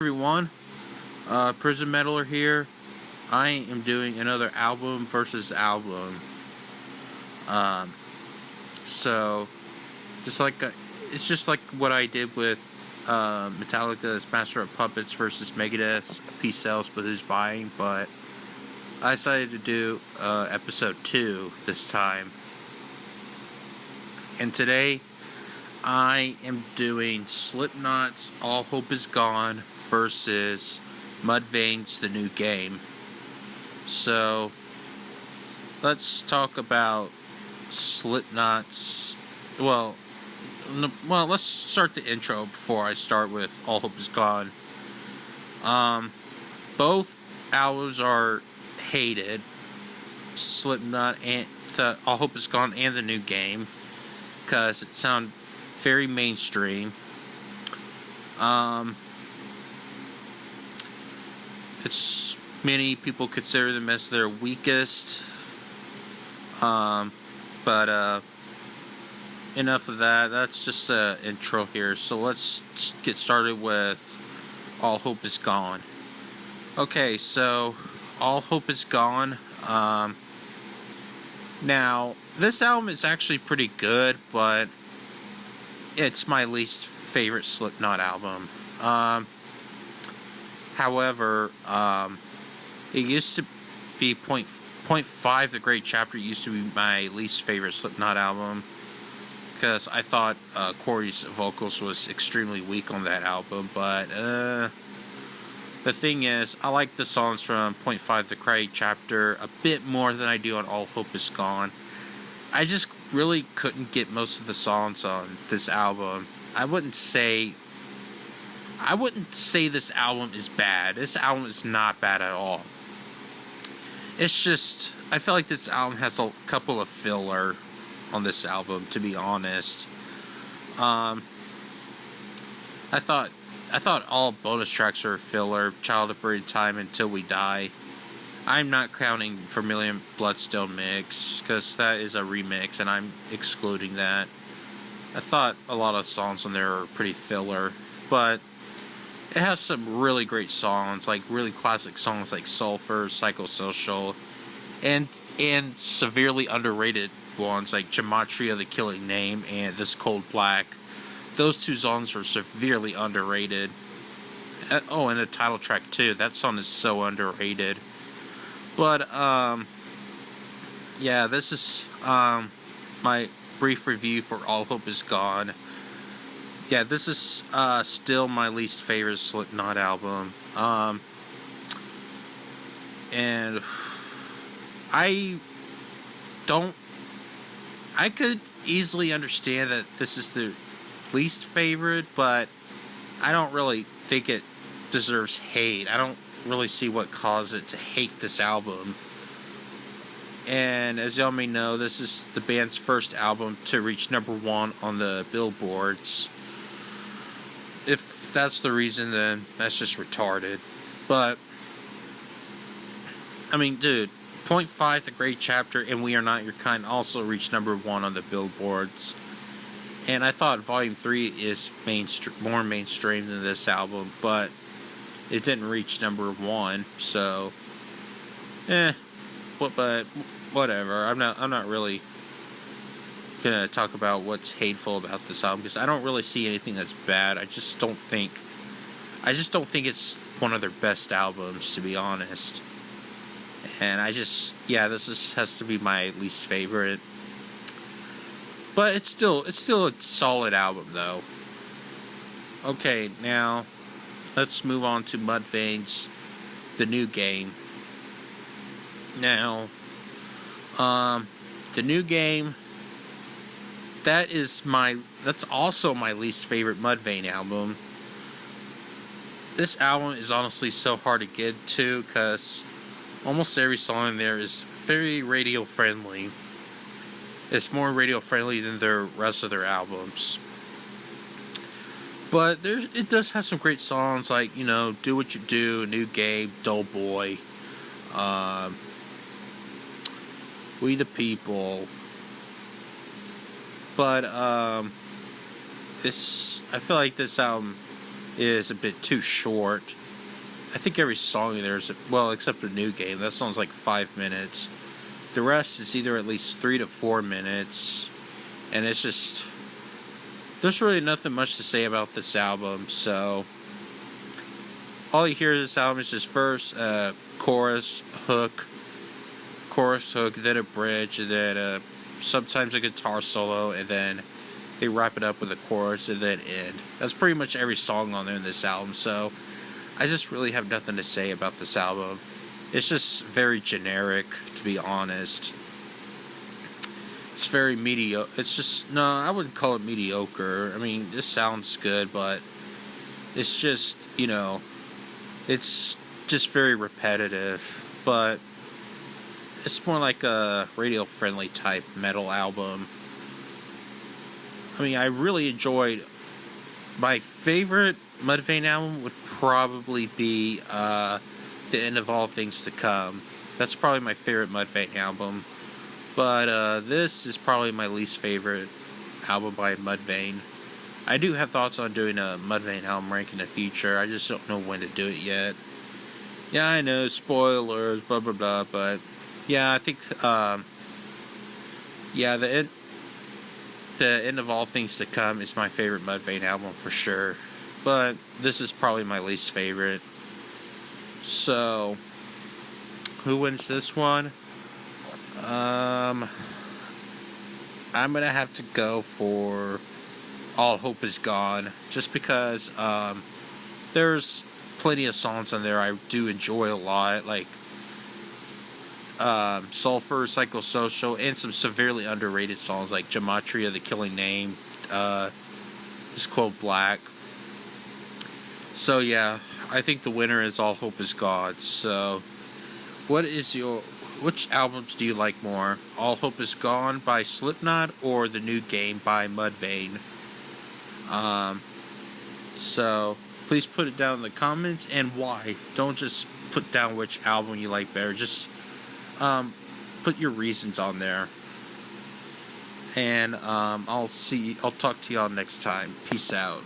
Everyone, Prison Meddler here. I am doing another album versus album. Um, so, just like it's just like what I did with Metallica's Master of Puppets versus Megadeth's Peace Sells, but Who's Buying? But I decided to do episode 2 this time. And today, I am doing Slipknot's All Hope Is Gone versus Mudvayne's The New Game. So, let's talk about Slipknot's... Well, let's start the intro before I start with All Hope Is Gone. Both albums are hated. Slipknot and the All Hope Is Gone and The New Game, because it sounds very mainstream. It's many people consider them as their weakest. But enough of that. That's just an intro here. So let's get started with All Hope Is Gone. Okay, so All Hope Is Gone. Now, this album is actually pretty good, but it's my least favorite Slipknot album. However, it used to be Point 5, The Great Chapter, used to be my least favorite Slipknot album, because I thought Corey's vocals was extremely weak on that album. But the thing is, I like the songs from Point 5, The Great Chapter a bit more than I do on All Hope Is Gone. I just really couldn't get most of the songs on this album. I wouldn't say this album is bad. This album is not bad at all. It's just, I feel like this album has a couple of filler on this album, to be honest. I thought all bonus tracks are filler. Child of Buried Time, Until We Die. I'm not counting Vermilion Bloodstone Mix, because that is a remix, and I'm excluding that. I thought a lot of songs on there are pretty filler, but it has some really great songs, like really classic songs like Sulfur, Psychosocial, and severely underrated ones like Gematria, The Killing Name, and This Cold Black. Those two songs are severely underrated. Oh, and the title track too. That song is so underrated. But, yeah, this is my brief review for All Hope Is Gone. Yeah, this is still my least favorite Slipknot album. And I could easily understand that this is the least favorite, but I don't really think it deserves hate. I don't really see what caused it to hate this album. And as y'all may know, this is the band's first album to reach number 1 on the billboards. If that's the reason, then that's just retarded. But I mean, dude, Point 5, The Great Chapter, and We Are Not Your Kind also reached number 1 on the billboards. And I thought Volume 3 is more mainstream than this album, but it didn't reach number 1, so but whatever. I'm not really gonna talk about what's hateful about this album, because I don't really see anything that's bad. I just don't think it's one of their best albums, to be honest. And this has to be my least favorite. But it's still a solid album, though. Okay, now let's move on to Mudvayne's The New Game. Now, The New Game, that's also my least favorite Mudvayne album. This album is honestly so hard to get to, because almost every song in there is very radio friendly. It's more radio friendly than the rest of their albums. But it does have some great songs like, Do What You Do, New Game, Dull Boy, We the People. But I feel like this album is a bit too short. I think every song in there is, well, except the New Game, that song's like 5 minutes. The rest is either at least 3 to 4 minutes, and it's just, there's really nothing much to say about this album. So all you hear of this album is just verse, chorus, hook, then a bridge, and then sometimes a guitar solo, and then they wrap it up with a chorus and then end. That's pretty much every song on there in this album. So I just really have nothing to say about this album. It's just very generic, to be honest. It's very mediocre. It's just, no, I wouldn't call it mediocre. I mean, this sounds good, but it's just, it's just very repetitive. But it's more like a radio-friendly type metal album. I mean, I really enjoyed, my favorite Mudvayne album would probably be The End of All Things to Come. That's probably my favorite Mudvayne album. But this is probably my least favorite album by Mudvayne. I do have thoughts on doing a Mudvayne album rank in the future. I just don't know when to do it yet. Yeah, I know, spoilers, blah blah blah, but yeah, I think the End of All Things to Come is my favorite Mudvayne album for sure. But this is probably my least favorite. So, who wins this one? I'm gonna have to go for All Hope Is Gone, just because there's plenty of songs on there I do enjoy a lot, like Sulfur, Psychosocial, and some severely underrated songs like Gematria, The Killing Name, It's Cold Black. So yeah, I think the winner is All Hope Is Gone. So, which albums do you like more? All Hope Is Gone by Slipknot or The New Game by Mudvayne? So please put it down in the comments and why. Don't just put down which album you like better. Just put your reasons on there. And I'll talk to y'all next time. Peace out.